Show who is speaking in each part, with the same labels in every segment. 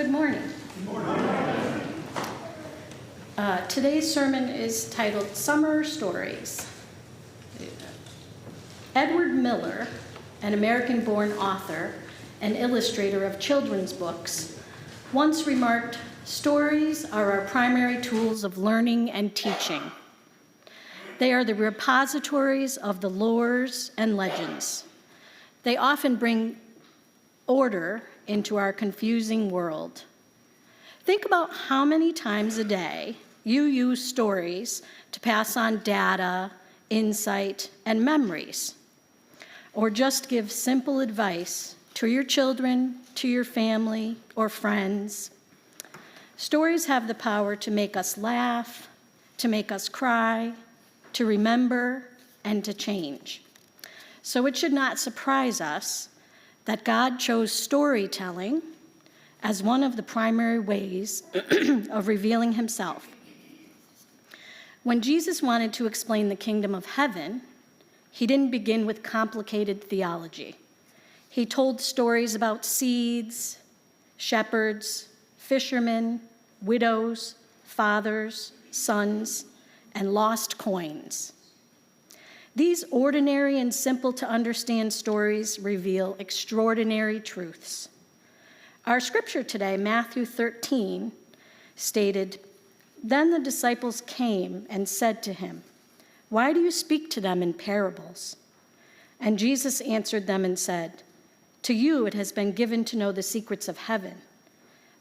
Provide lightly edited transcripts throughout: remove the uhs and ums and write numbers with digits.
Speaker 1: Good morning.
Speaker 2: Good morning.
Speaker 1: Today's sermon is titled Summer Stories. Edward Miller, an American-born author and illustrator of children's books, once remarked, "Stories are our primary tools of learning and teaching. They are the repositories of the lores and legends. They often bring order into our confusing world." Think about how many times a day you use stories to pass on data, insight, and memories, or just give simple advice to your children, to your family, or friends. Stories have the power to make us laugh, to make us cry, to remember, and to change. So it should not surprise us that God chose storytelling as one of the primary ways of revealing himself. When Jesus wanted to explain the kingdom of heaven, he didn't begin with complicated theology. He told stories about seeds, shepherds, fishermen, widows, fathers, sons, and lost coins. These ordinary and simple to understand stories reveal extraordinary truths. Our scripture today, Matthew 13, stated, "Then the disciples came and said to him, 'Why do you speak to them in parables?' And Jesus answered them and said, 'To you it has been given to know the secrets of heaven,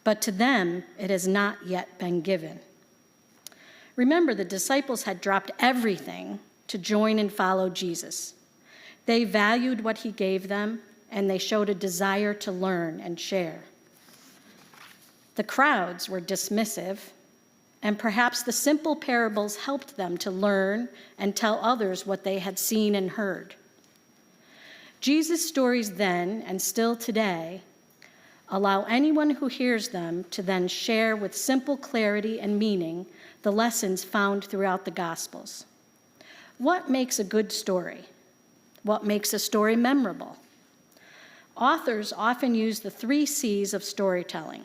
Speaker 1: but to them it has not yet been given.'" Remember, the disciples had dropped everything to join and follow Jesus. They valued what he gave them, and they showed a desire to learn and share. The crowds were dismissive, and perhaps the simple parables helped them to learn and tell others what they had seen and heard. Jesus' stories then, and still today, allow anyone who hears them to then share with simple clarity and meaning the lessons found throughout the Gospels. What makes a good story? What makes a story memorable? Authors often use the 3 C's of storytelling.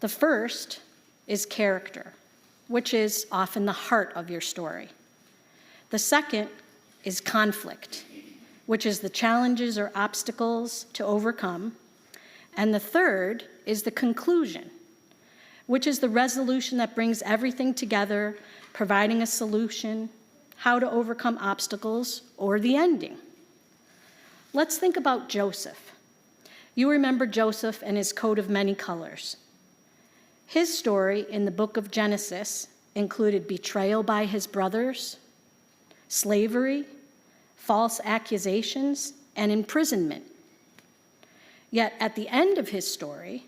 Speaker 1: The first is character, which is often the heart of your story. The second is conflict, which is the challenges or obstacles to overcome. And the third is the conclusion, which is the resolution that brings everything together, providing a solution, how to overcome obstacles, or the ending. Let's think about Joseph. You remember Joseph and his coat of many colors. His story in the book of Genesis included betrayal by his brothers, slavery, false accusations, and imprisonment. Yet at the end of his story,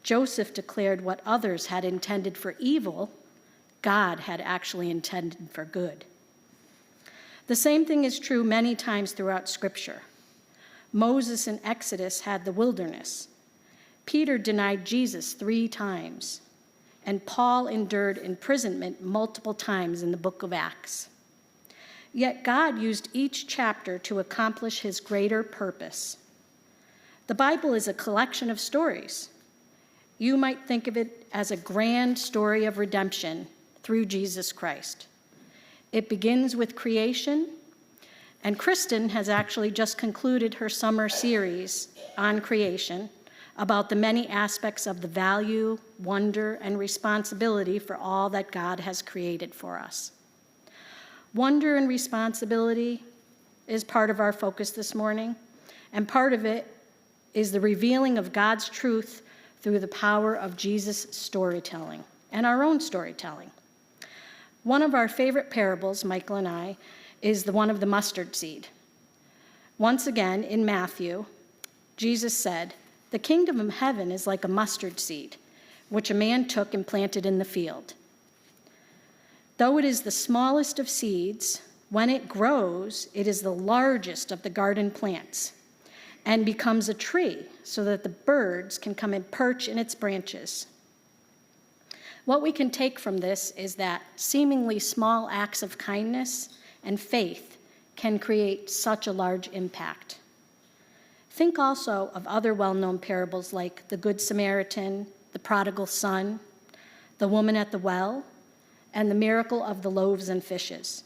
Speaker 1: Joseph declared what others had intended for evil, God had actually intended for good. The same thing is true many times throughout Scripture. Moses in Exodus had the wilderness. Peter denied Jesus 3 times, and Paul endured imprisonment multiple times in the book of Acts. Yet God used each chapter to accomplish his greater purpose. The Bible is a collection of stories. You might think of it as a grand story of redemption through Jesus Christ. It begins with creation, and Kristen has actually just concluded her summer series on creation about the many aspects of the value, wonder, and responsibility for all that God has created for us. Wonder and responsibility is part of our focus this morning, and part of it is the revealing of God's truth through the power of Jesus' storytelling and our own storytelling. One of our favorite parables, Michael and I, is the one of the mustard seed. Once again, in Matthew, Jesus said, "The kingdom of heaven is like a mustard seed, which a man took and planted in the field. Though it is the smallest of seeds, when it grows, it is the largest of the garden plants and becomes a tree so that the birds can come and perch in its branches." What we can take from this is that seemingly small acts of kindness and faith can create such a large impact. Think also of other well-known parables like the Good Samaritan, the prodigal son, the woman at the well, and the miracle of the loaves and fishes.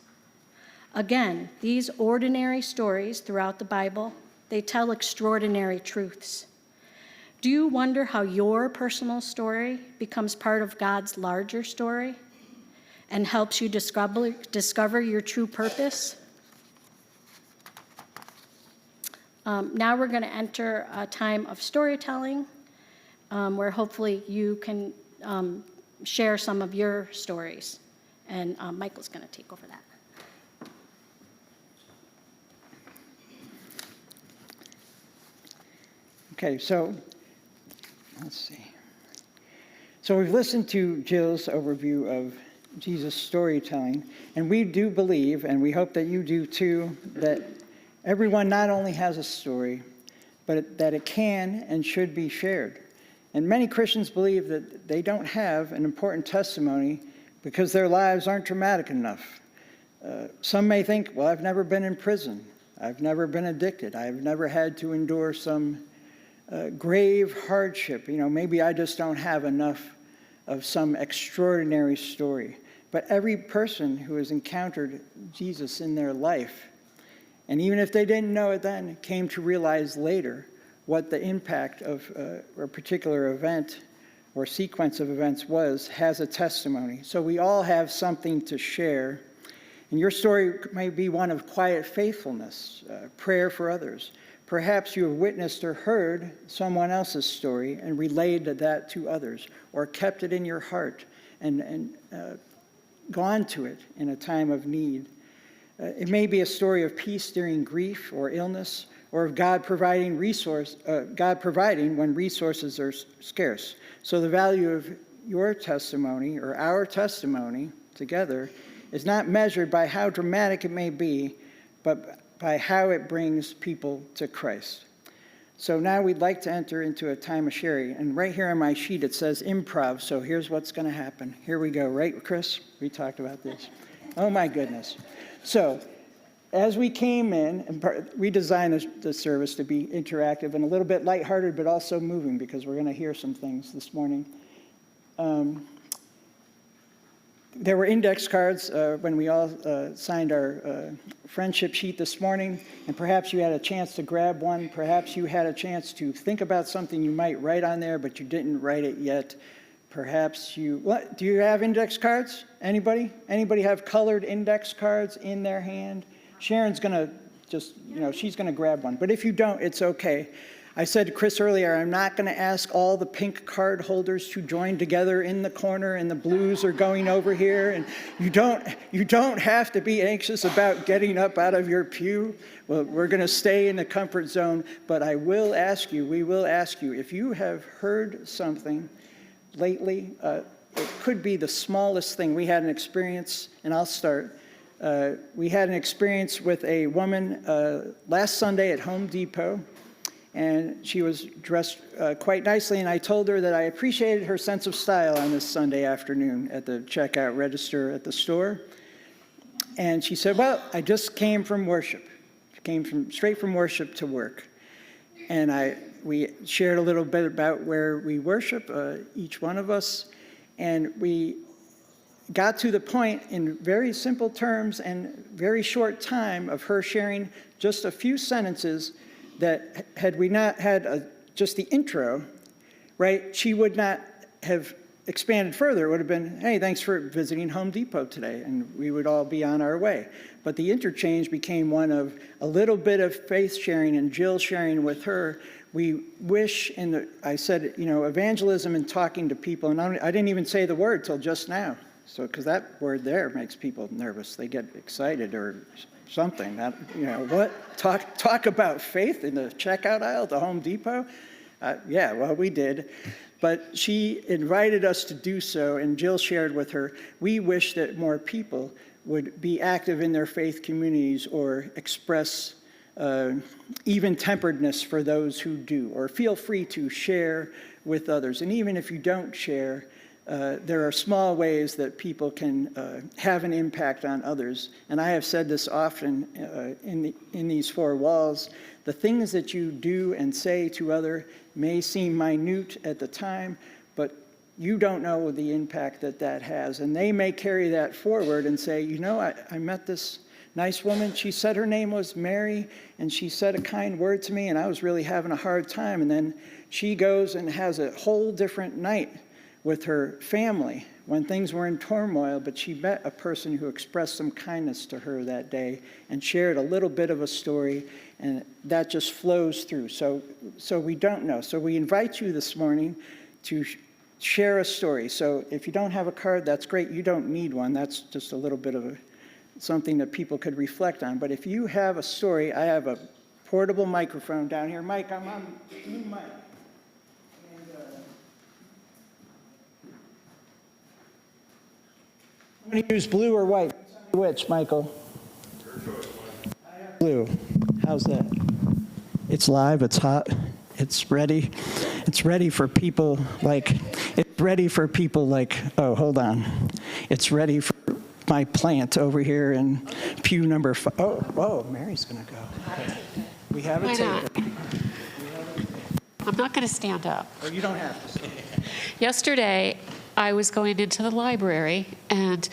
Speaker 1: Again, these ordinary stories throughout the Bible, they tell extraordinary truths. Do you wonder how your personal story becomes part of God's larger story and helps you discover your true purpose? Now we're going to enter a time of storytelling where hopefully you can share some of your stories. And Michael's going to take over that.
Speaker 2: Okay, so let's see. So we've listened to Jill's overview of Jesus' storytelling, and we do believe, and we hope that you do too, that everyone not only has a story, but that it can and should be shared. And many Christians believe that they don't have an important testimony because their lives aren't dramatic enough. Some may think, well, I've never been in prison. I've never been addicted. I've never had to endure some grave hardship. Maybe I just don't have enough of some extraordinary story. But every person who has encountered Jesus in their life, and even if they didn't know it then, came to realize later what the impact of a particular event or sequence of events was, has a testimony. So we all have something to share. And your story may be one of quiet faithfulness, prayer for others. Perhaps you have witnessed or heard someone else's story and relayed that to others, or kept it in your heart and gone to it in a time of need. It may be a story of peace during grief or illness, or of God providing when resources are scarce. So the value of your testimony, or our testimony together, is not measured by how dramatic it may be, but by how it brings people to Christ. So now we'd like to enter into a time of sharing. And right here on my sheet it says improv, so here's what's going to happen. Here we go, right, Chris? We talked about this. Oh my goodness. So as we came in, and we designed the service to be interactive and a little bit lighthearted, but also moving, because we're going to hear some things this morning. There were index cards when we all signed our friendship sheet this morning, and perhaps you had a chance to grab one. Perhaps you had a chance to think about something you might write on there, but you didn't write it yet. Perhaps do you have index cards? Anybody? Anybody have colored index cards in their hand? Sharon's going to she's going to grab one. But if you don't, it's okay. I said to Chris earlier, I'm not going to ask all the pink card holders to join together in the corner, and the blues are going over here. And you don't have to be anxious about getting up out of your pew. Well, we're going to stay in the comfort zone, but we will ask you, if you have heard something lately, it could be the smallest thing. We had an experience, and I'll start. We had an experience with a woman last Sunday at Home Depot, and she was dressed quite nicely, and I told her that I appreciated her sense of style on this Sunday afternoon at the checkout register at the store. And she said, well, I just came from worship. Straight from worship to work. And we shared a little bit about where we worship, each one of us, and we got to the point in very simple terms and very short time of her sharing just a few sentences that had we not had just the intro, right, she would not have expanded further. It would have been, hey, thanks for visiting Home Depot today, and we would all be on our way. But the interchange became one of a little bit of faith sharing and Jill sharing with her. We wish, I said, evangelism and talking to people, and I didn't even say the word till just now. So, because that word there makes people nervous. They get excited or something. What? Talk about faith in the checkout aisle at the Home Depot? Yeah, well, we did. But she invited us to do so, and Jill shared with her, we wish that more people would be active in their faith communities or express even-temperedness for those who do, or feel free to share with others. And even if you don't share, there are small ways that people can have an impact on others. And I have said this often in these four walls. The things that you do and say to others may seem minute at the time, but you don't know the impact that that has. And they may carry that forward and say, you know, I met this nice woman. She said her name was Mary, and she said a kind word to me, and I was really having a hard time. And then she goes and has a whole different night with her family when things were in turmoil, but she met a person who expressed some kindness to her that day and shared a little bit of a story, and that just flows through. So we don't know. So we invite you this morning to share a story. So if you don't have a card, that's great. You don't need one. That's just a little bit of something that people could reflect on. But if you have a story, I have a portable microphone down here. Mike, I'm on new mic. I'm going to use blue or white. Which, Michael? I have blue. How's that? It's live. It's hot. It's ready. It's ready for people like, oh, hold on. It's ready for my plant over here in pew number 5. Oh, Mary's going to go. Okay. We have a taker.
Speaker 3: I'm not going to stand up.
Speaker 2: Oh, you don't have to.
Speaker 3: Yesterday, I was going into the library, and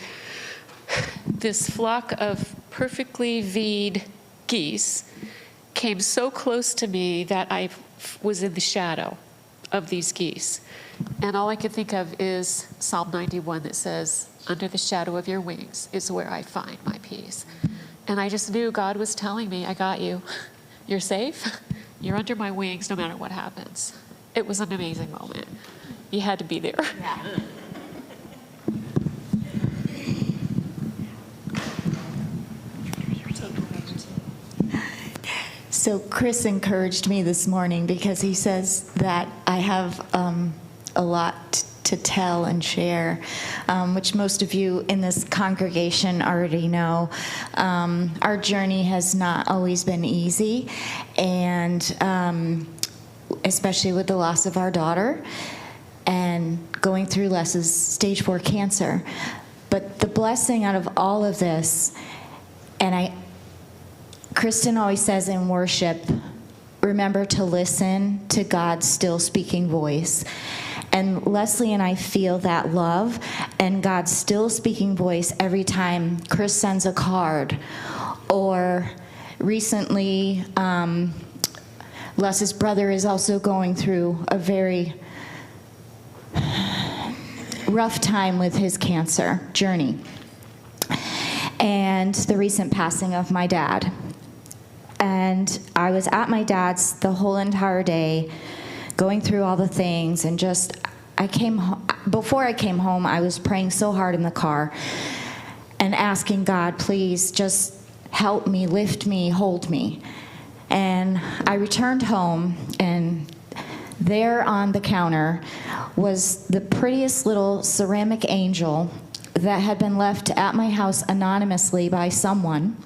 Speaker 3: this flock of perfectly V'd geese came so close to me that I was in the shadow of these geese. And all I could think of is Psalm 91 that says, "Under the shadow of your wings is where I find my peace." And I just knew God was telling me, I got you. You're safe. You're under my wings no matter what happens. It was an amazing moment. You had to be there. Yeah.
Speaker 4: So Chris encouraged me this morning because he says that I have a lot to tell and share, which most of you in this congregation already know. Our journey has not always been easy, and especially with the loss of our daughter and going through Les's stage 4 cancer. But the blessing out of all of this, and Kristen always says in worship, remember to listen to God's still speaking voice. And Leslie and I feel that love and God's still speaking voice every time Chris sends a card. Or recently, Les's brother is also going through a very rough time with his cancer journey. And the recent passing of my dad. And I was at my dad's the whole entire day, going through all the things, and just, before I came home, I was praying so hard in the car and asking God, please just help me, lift me, hold me. And I returned home, and there on the counter was the prettiest little ceramic angel that had been left at my house anonymously by someone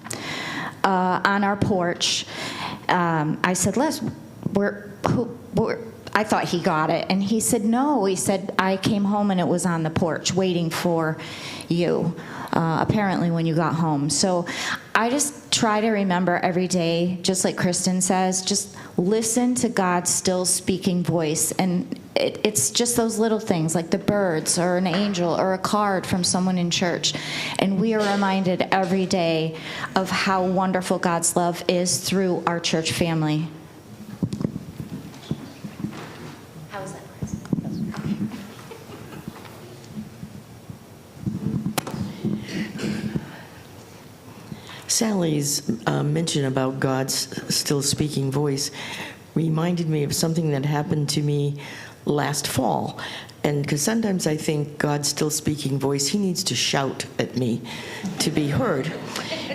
Speaker 4: on our porch. I said, Les, I thought he got it. And he said, no. He said, I came home and it was on the porch waiting for you, apparently when you got home. So I just try to remember every day, just like Kristen says, just listen to God's still speaking voice. And it's just those little things like the birds or an angel or a card from someone in church. And we are reminded every day of how wonderful God's love is through our church family.
Speaker 3: How was that?
Speaker 5: Sally's mention about God's still speaking voice reminded me of something that happened to me last fall. And because sometimes I think God's still speaking voice, he needs to shout at me to be heard.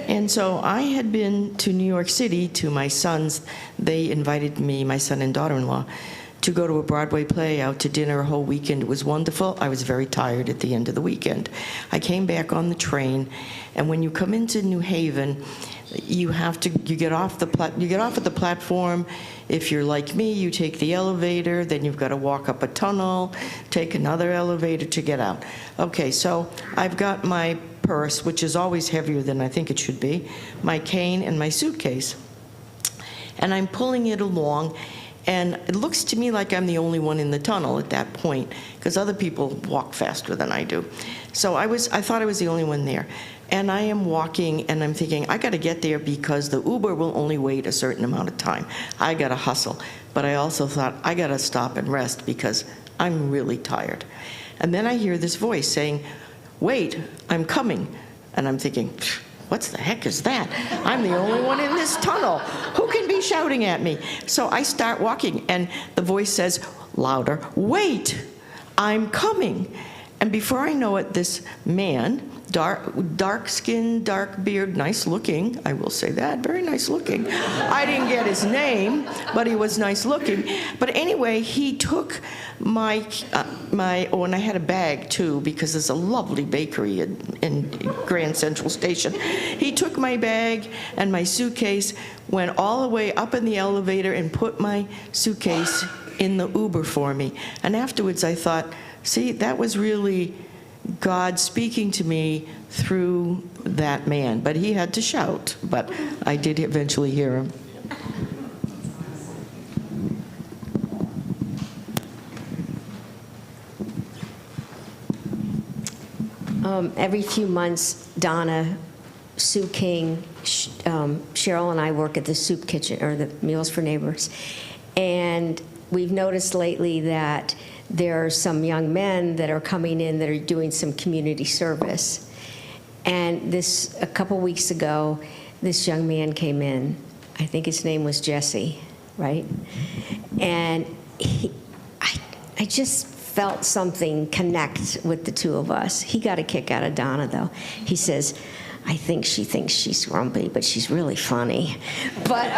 Speaker 5: And so I had been to New York City to my sons. They invited me, my son and daughter-in-law, to go to a Broadway play, out to dinner a whole weekend. It was wonderful. I was very tired at the end of the weekend. I came back on the train, and when you come into New Haven, you get off at the platform. If you're like me, you take the elevator, then you've got to walk up a tunnel, take another elevator to get out. Okay, so I've got my purse, which is always heavier than I think it should be, my cane, and my suitcase. And I'm pulling it along, And it looks to me like I'm the only one in the tunnel at that point, because other people walk faster than I do. So I thought I was the only one there. And I am walking, and I'm thinking, I got to get there because the Uber will only wait a certain amount of time. I got to hustle. But I also thought, I got to stop and rest because I'm really tired. And then I hear this voice saying, wait, I'm coming. And I'm thinking, what the heck is that? I'm the only one in this tunnel. Who can be shouting at me? So I start walking, and the voice says louder, wait, I'm coming. And before I know it, this man, dark skin, dark beard, nice looking, I will say that, very nice looking. I didn't get his name, but he was nice looking. But anyway, he took my and I had a bag too, because there's a lovely bakery in Grand Central Station. He took my bag and my suitcase, went all the way up in the elevator and put my suitcase in the Uber for me. And afterwards I thought, see, that was really God speaking to me through that man. But he had to shout, but I did eventually hear him.
Speaker 6: Every few months, Donna, Sue King, Cheryl and I work at the soup kitchen, or the Meals for Neighbors. And we've noticed lately that there are some young men that are coming in that are doing some community service. And a couple weeks ago, this young man came in. I think his name was Jesse, right? And I just felt something connect with the two of us. He got a kick out of Donna, though. He says, I think she thinks she's grumpy, but she's really funny. But,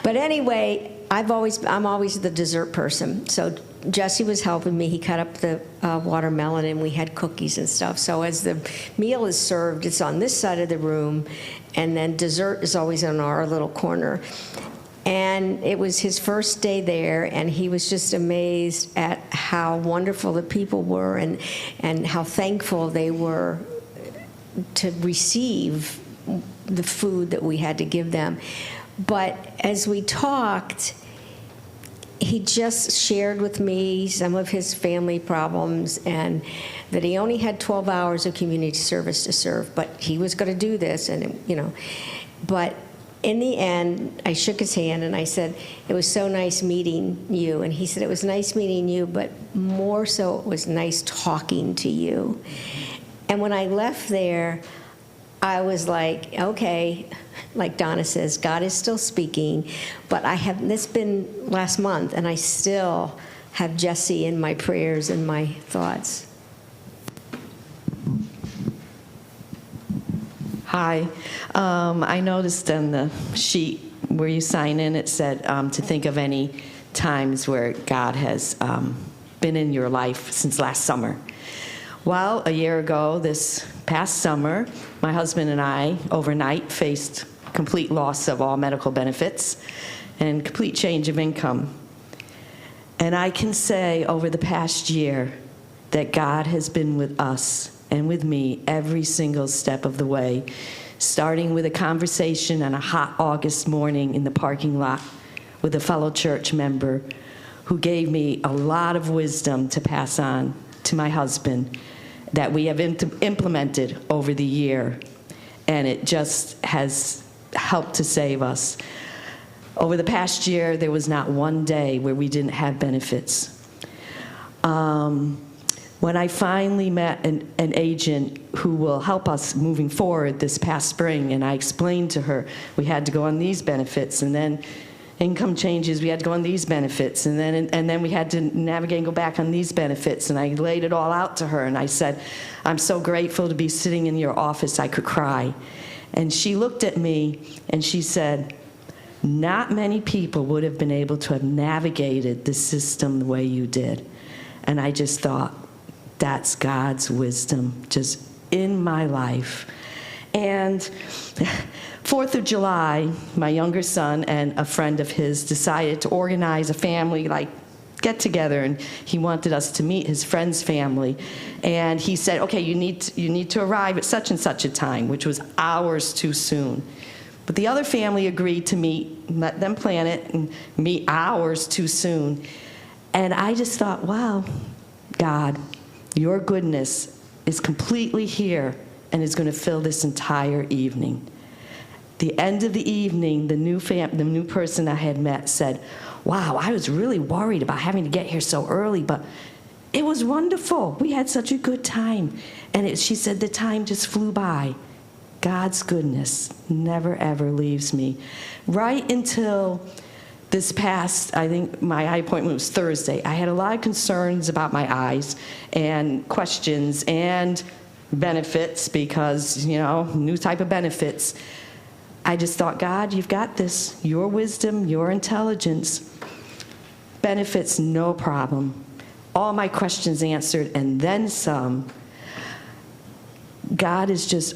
Speaker 6: but anyway, I'm always the dessert person. So Jesse was helping me. He cut up the watermelon, and we had cookies and stuff. So as the meal is served, it's on this side of the room, and then dessert is always in our little corner. And it was his first day there, and he was just amazed at how wonderful the people were, and how thankful they were to receive the food that we had to give them. But as we talked, he just shared with me some of his family problems, and that he only had 12 hours of community service to serve, but he was going to do this, and but in the end, I shook his hand and I said, it was so nice meeting you. And he said, it was nice meeting you, but more so it was nice talking to you. And when I left there, I was like, okay, like Donna says, God is still speaking, but this been last month, and I still have Jesse in my prayers and my thoughts.
Speaker 7: Hi. I noticed on the sheet where you sign in, it said to think of any times where God has been in your life since last summer. Well, a year ago, this past summer, my husband and I, overnight, faced complete loss of all medical benefits and complete change of income. And I can say over the past year that God has been with us and with me every single step of the way, starting with a conversation on a hot August morning in the parking lot with a fellow church member who gave me a lot of wisdom to pass on to my husband that we have implemented over the year, and it just has helped to save us. Over the past year, there was not one day where we didn't have benefits. When I finally met an agent who will help us moving forward this past spring, and I explained to her we had to go on these benefits, and then income changes, we had to go on these benefits, and then we had to navigate and go back on these benefits, and I laid it all out to her, and I said, I'm so grateful to be sitting in your office, I could cry. And she looked at me, and she said, not many people would have been able to have navigated the system the way you did. And I just thought, that's God's wisdom just in my life. And 4th of July, my younger son and a friend of his decided to organize a family get together, and he wanted us to meet his friend's family. And he said, okay, you need to arrive at such and such a time, which was hours too soon. But the other family agreed to meet, let them plan it, and meet hours too soon. And I just thought, wow, God, your goodness is completely here and is going to fill this entire evening. The end of the evening, the new person I had met said, wow, I was really worried about having to get here so early, but it was wonderful. We had such a good time. And she said the time just flew by. God's goodness never, ever leaves me. Right until this past, I think my eye appointment was Thursday, I had a lot of concerns about my eyes and questions and benefits because, new type of benefits. I just thought, God, you've got this. Your wisdom, your intelligence, benefits, no problem. All my questions answered and then some. God is just,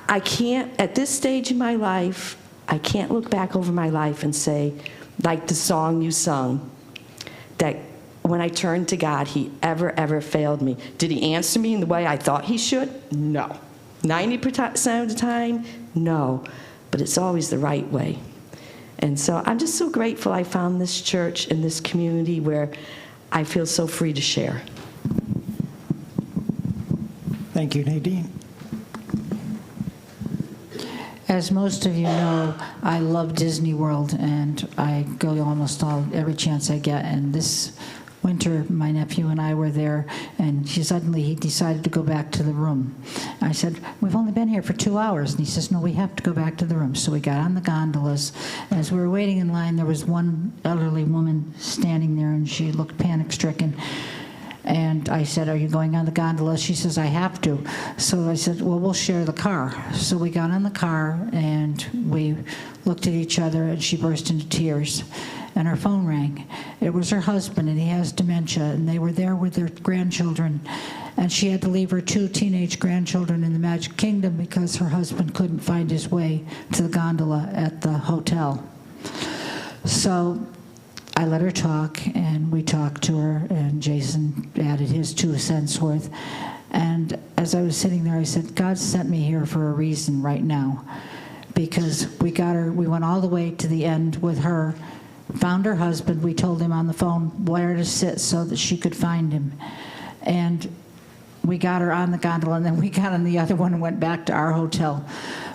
Speaker 7: I can't, at this stage in my life, I can't look back over my life and say, like the song you sung, that when I turned to God, he ever failed me. Did he answer me in the way I thought he should? No. 90% of the time, no. But it's always the right way. And so I'm just so grateful I found this church and this community where I feel so free to share.
Speaker 2: Thank you, Nadine.
Speaker 8: As most of you know, I love Disney World, and I go almost every chance I get. And this winter, my nephew and I were there, and he decided to go back to the room. I said, we've only been here for 2 hours. And he says, no, we have to go back to the room. So we got on the gondolas. And as we were waiting in line, there was one elderly woman standing there, and she looked panic-stricken. And I said, are you going on the gondola? She says, I have to. So I said, well, we'll share the car. So we got on the car, and we looked at each other, and she burst into tears. And her phone rang. It was her husband, and he has dementia, and they were there with their grandchildren. And she had to leave her 2 teenage grandchildren in the Magic Kingdom because her husband couldn't find his way to the gondola at the hotel. So I let her talk, and we talked to her, and Jason added his 2 cents worth. And as I was sitting there, I said, God sent me here for a reason right now, because we went all the way to the end with her, found her husband. We told him on the phone where to sit so that she could find him. And we got her on the gondola, and then we got on the other one and went back to our hotel.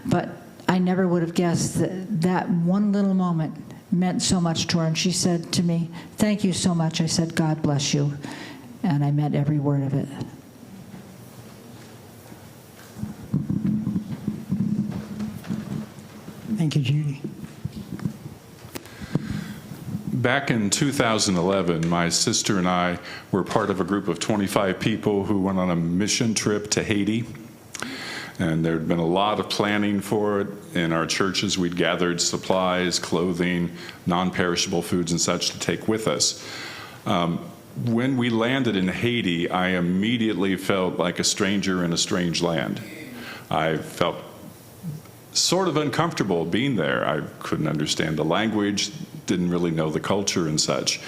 Speaker 8: But I never would have guessed that one little moment meant so much to her. And she said to me, thank you so much. I said, God bless you. And I meant every word of it.
Speaker 2: Thank you, Judy.
Speaker 9: Back in 2011, my sister and I were part of a group of 25 people who went on a mission trip to Haiti. And there had been a lot of planning for it. In our churches, we'd gathered supplies, clothing, non-perishable foods and such to take with us. When we landed in Haiti, I immediately felt like a stranger in a strange land. I felt sort of uncomfortable being there. I couldn't understand the language, didn't really know the culture and such.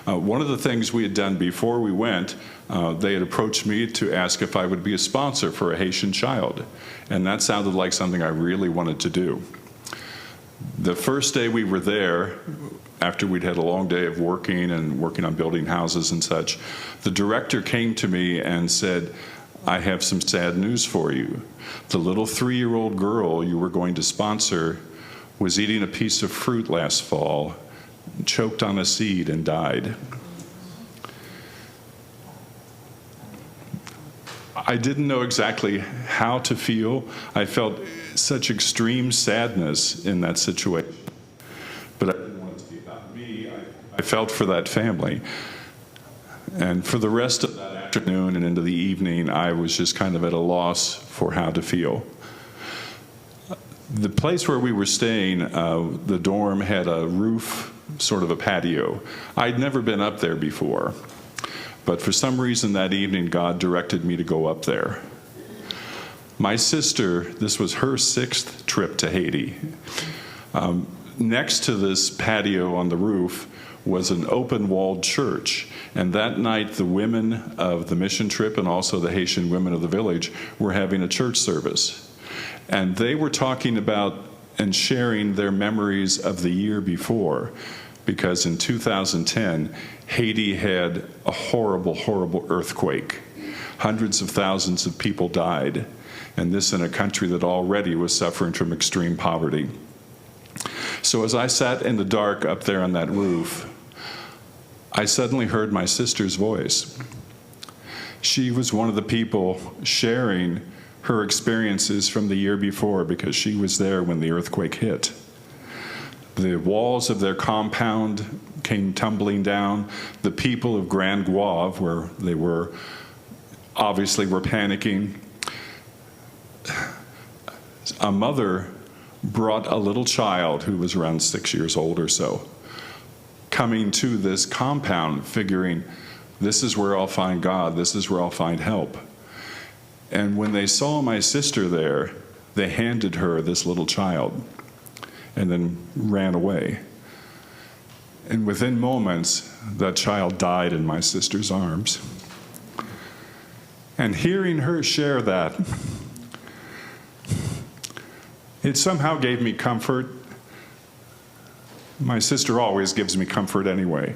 Speaker 9: One of the things we had done before we went, they had approached me to ask if I would be a sponsor for a Haitian child. And that sounded like something I really wanted to do. The first day we were there, after we'd had a long day of working on building houses and such, the director came to me and said, I have some sad news for you. The little 3-year-old girl you were going to sponsor was eating a piece of fruit last fall, choked on a seed, and died. I didn't know exactly how to feel. I felt such extreme sadness in that situation. But I didn't want it to be about me. I felt for that family. And for the rest of that afternoon and into the evening, I was just kind of at a loss for how to feel. The place where we were staying, the dorm had a roof, sort of a patio. I'd never been up there before. But for some reason that evening, God directed me to go up there. My sister, this was her 6th trip to Haiti. Next to this patio on the roof was an open-walled church. And that night, the women of the mission trip and also the Haitian women of the village were having a church service. And they were talking about and sharing their memories of the year before, because in 2010, Haiti had a horrible, horrible earthquake. Hundreds of thousands of people died, and this in a country that already was suffering from extreme poverty. So as I sat in the dark up there on that roof, I suddenly heard my sister's voice. She was one of the people sharing her experiences from the year before because she was there when the earthquake hit. The walls of their compound came tumbling down. The people of Grand Guave, where they were, obviously were panicking. A mother brought a little child who was around 6 years old or so, coming to this compound, figuring, this is where I'll find God, this is where I'll find help. And when they saw my sister there, they handed her this little child and then ran away. And within moments, that child died in my sister's arms. And hearing her share that, it somehow gave me comfort. My sister always gives me comfort anyway.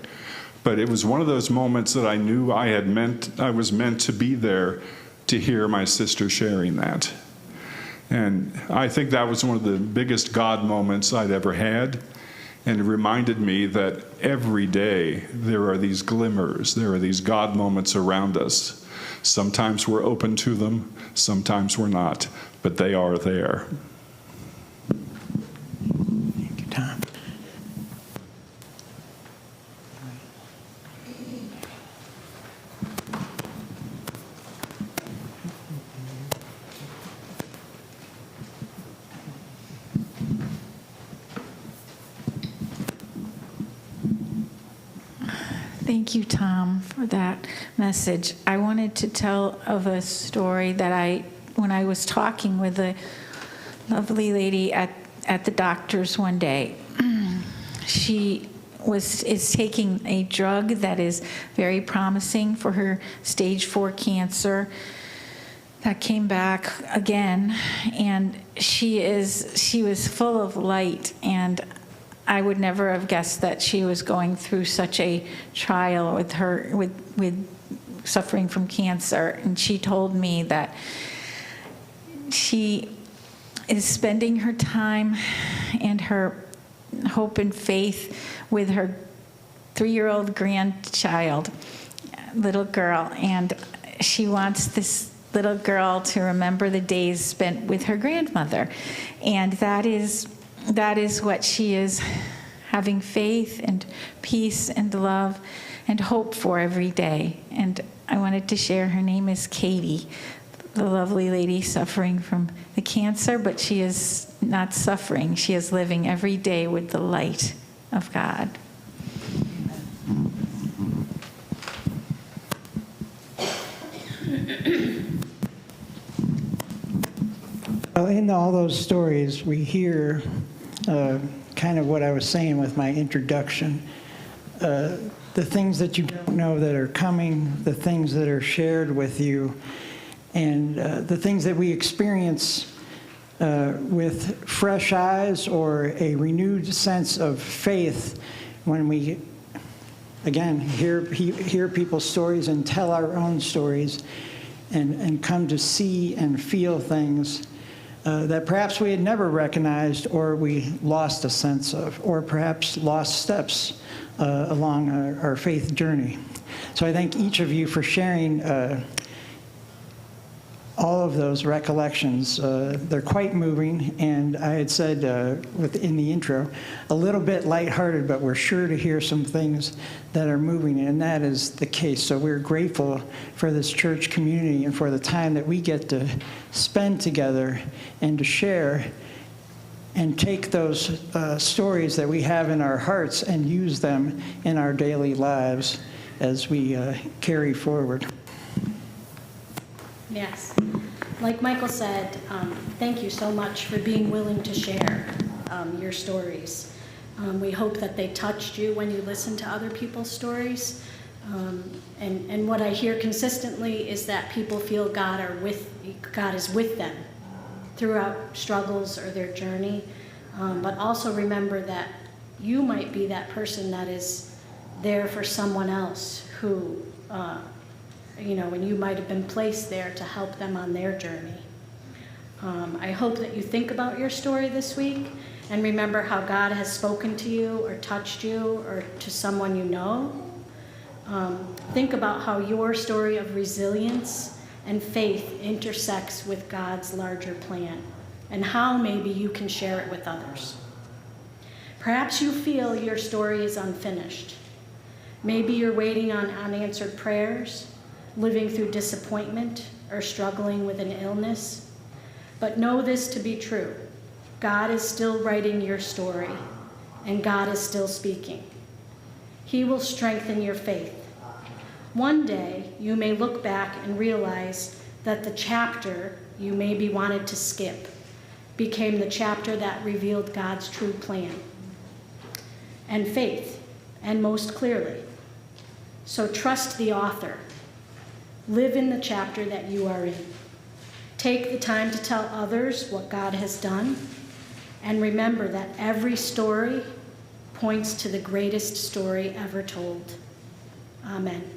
Speaker 9: But it was one of those moments that I knew I was meant to be there to hear my sister sharing that. And I think that was one of the biggest God moments I'd ever had. And it reminded me that every day there are these glimmers, there are these God moments around us. Sometimes we're open to them, sometimes we're not, but they are there.
Speaker 2: Thank you, Tom.
Speaker 10: Thank you, Tom, for that message. I wanted to tell of a story that when I was talking with a lovely lady at the doctor's one day. She is taking a drug that is very promising for her stage 4 cancer that came back again, and she was full of light, and I would never have guessed that she was going through such a trial with suffering from cancer. And she told me that she is spending her time and her hope and faith with her 3-year-old grandchild, little girl, and she wants this little girl to remember the days spent with her grandmother. And that is what she is having faith and peace and love and hope for every day. And I wanted to share, her name is Katie, the lovely lady suffering from the cancer, but she is not suffering. She is living every day with the light of God.
Speaker 2: Well, in all those stories, we hear kind of what I was saying with my introduction. The things that you don't know that are coming, the things that are shared with you, and the things that we experience with fresh eyes or a renewed sense of faith when we, again, hear people's stories and tell our own stories and come to see and feel things that perhaps we had never recognized, or we lost a sense of, or perhaps lost steps along our faith journey. So I thank each of you for sharing all of those recollections. They're quite moving, and I had said in the intro, a little bit lighthearted, but we're sure to hear some things that are moving, and that is the case. So we're grateful for this church community and for the time that we get to spend together and to share and take those stories that we have in our hearts and use them in our daily lives as we carry forward.
Speaker 1: Yes. Like Michael said, thank you so much for being willing to share your stories. We hope that they touched you when you listen to other people's stories. And what I hear consistently is that people feel God is with them throughout struggles or their journey. But also remember that you might be that person that is there for someone else who, and you might have been placed there to help them on their journey. I hope that you think about your story this week and remember how God has spoken to you or touched you or to someone you know. Think about how your story of resilience and faith intersects with God's larger plan and how maybe you can share it with others. Perhaps you feel your story is unfinished. Maybe you're waiting on unanswered prayers, living through disappointment, or struggling with an illness. But know this to be true. God is still writing your story, and God is still speaking. He will strengthen your faith. One day, you may look back and realize that the chapter you maybe wanted to skip became the chapter that revealed God's true plan and faith, and most clearly. So trust the author. Live in the chapter that you are in. Take the time to tell others what God has done, and remember that every story points to the greatest story ever told. Amen.